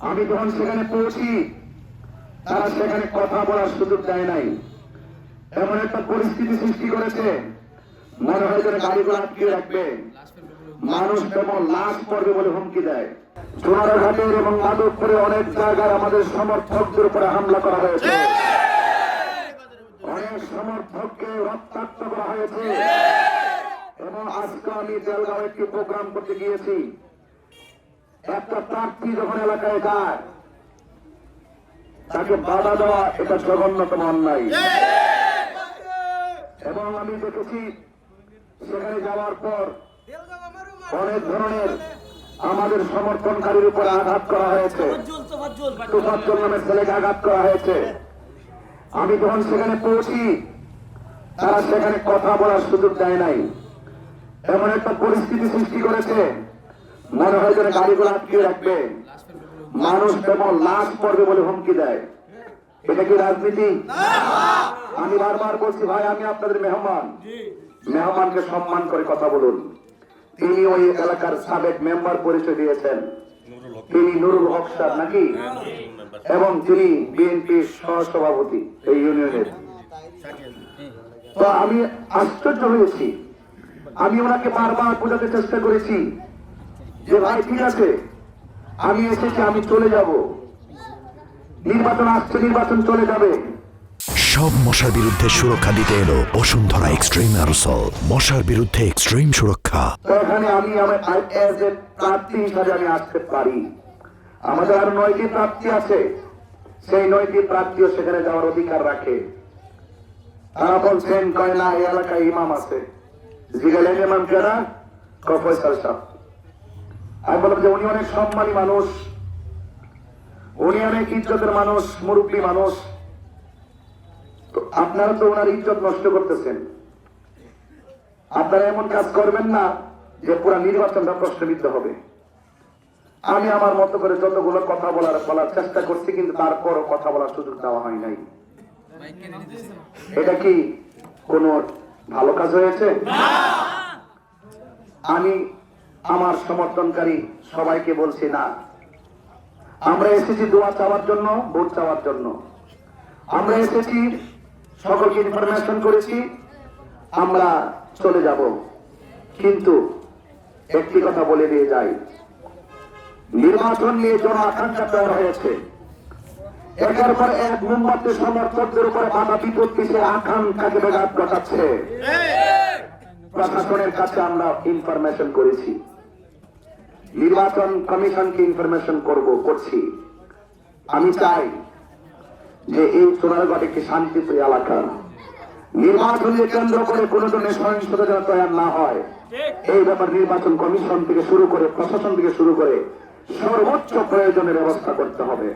আমি যখন সেখানে পৌঁছি তারা সেখানে কথা বলার সুযোগ দেয় নাই। এমন একটা পরিস্থিতি সৃষ্টি করেছে, মনে হয় যেন গাড়িগুলো আটকে রাখবে, মানুষ যেমন লাশ পড়বে বলে হুমকি দেয়। সোনারঘাটের এবং মাধবপুরে অনেক জায়গায় আমাদের সমর্থকদের উপরে হামলা করা হয়েছে, অনেক সমর্থককে রক্তাক্ত করা হয়েছে। এবং আজকে আমি জেলগাঁও একটি প্রোগ্রাম করতে গিয়েছি, একটা প্রার্থী যখন এলাকায় যায় তাকে বাধা দেওয়া এটা জঘন্যতম অন্যায়। এবং আমি দেখেছি সেখানে যাওয়ার পর অনেক ধরনের আমাদের সমর্থনকারীর উপরে আঘাত করা হয়েছে, তোফাজ্জল নামের ছেলেকে আঘাত করা হয়েছে। আমি যখন সেখানে পৌঁছি তারা সেখানে কথা বলার সুযোগ দেয় নাই। এমন একটা পরিস্থিতি সৃষ্টি করেছে, মনে হয় যেন গাড়িগুলো আটকে রাখবে, মানুষ যেমন লাশ পড়বে বলে হুমকি দেয়। এটা কি রাজনীতি? আমি বারবার বলছি, ভাই আমি আপনাদের মেহমান, মেহমানকে সম্মান করে কথা বলুন। তিনি ওই এলাকার সাবেক মেম্বার পরিচয় দিয়েছেন, তিনি নুরুল হক সাহেব নাকি, এবং তিনি বিএনপির সহসভাপতি এই ইউনিয়নের। তো আমি আশ্চর্য হয়েছি, আমি ওনাকে বারবার বোঝাতে চেষ্টা করেছি যে ভাই ঠিক আছে, আমি এসেছি, আমি চলে যাব, নির্বাচন আসছে, নির্বাচন চলে যাবে। সব মশার বিরুদ্ধে সুরক্ষা দিতে এলো বসুন্ধরা এক্সট্রিম অ্যারোসল, মশার বিরুদ্ধে এক্সট্রিম সুরক্ষা। তো এখানে আমি আমার প্রার্থী হিসাবে আমি আসতে পারি। আমাদের আরো 9টি প্রার্থী আছে, সেই 9টি প্রার্থীও সেখানে যাওয়ার অধিকার রাখে। তারা বলছেন কয় না এই এলাকায় ইমাম আছে, জিগালেন ইমাম কেনা ফয়সাল সাহেব। আমি বললাম যে উনি অনেক সম্মানী মানুষ, উনি অনেক ইজ্জতের মানুষ, মুরব্বী মানুষ, তো আপনারা তো ওনার ইজ্জত নষ্ট করতেছেন। আপনারা এমন কাজ করবেন না যে পুরো নির্বাচনটা প্রশ্নবিদ্ধ হবে। আমি আমার মতো করে যতগুলো কথা বলার চেষ্টা করছি, কিন্তু তারপরও কথা বলার সুযোগ দেওয়া হয় নাই। এটা কি কোন ভালো কাজ হয়েছে? আমি আমার সমর্থনকারী সবাইকে বলছি না, আমরা এসেছি দোয়া চাওয়ার জন্য, ভোট চাওয়ার জন্য। আমরা এসেছি, সকলকে ইনফরমেশন করেছি, আমরা চলে যাব। কিন্তু একটি কথা বলে দিয়ে যাই, নির্বাচন নিয়ে জন আকাঙ্ক্ষা তৈরি হয়েছে। একের পর এক মোমবাতি সমর্থকদের উপরে বাধা বিপত্তি সে আকাঙ্ক্ষাকে ব্যাঘাত ঘটাচ্ছে। প্রশাসনের কাছে আমরা ইনফরমেশন করেছি, নির্বাচন কমিশনকে ইনফরমেশন করছি। আমি চাই যে এই সোনারগড় একটি শান্তিপ্রিয় এলাকা, নির্বাচনকে কেন্দ্র করে কোন ধরনের সহিংসতা যেন তৈরি না হয়, এই ব্যাপার নির্বাচন কমিশন থেকে শুরু করে, প্রশাসন থেকে শুরু করে সর্বোচ্চ প্রয়োজনের ব্যবস্থা করতে হবে।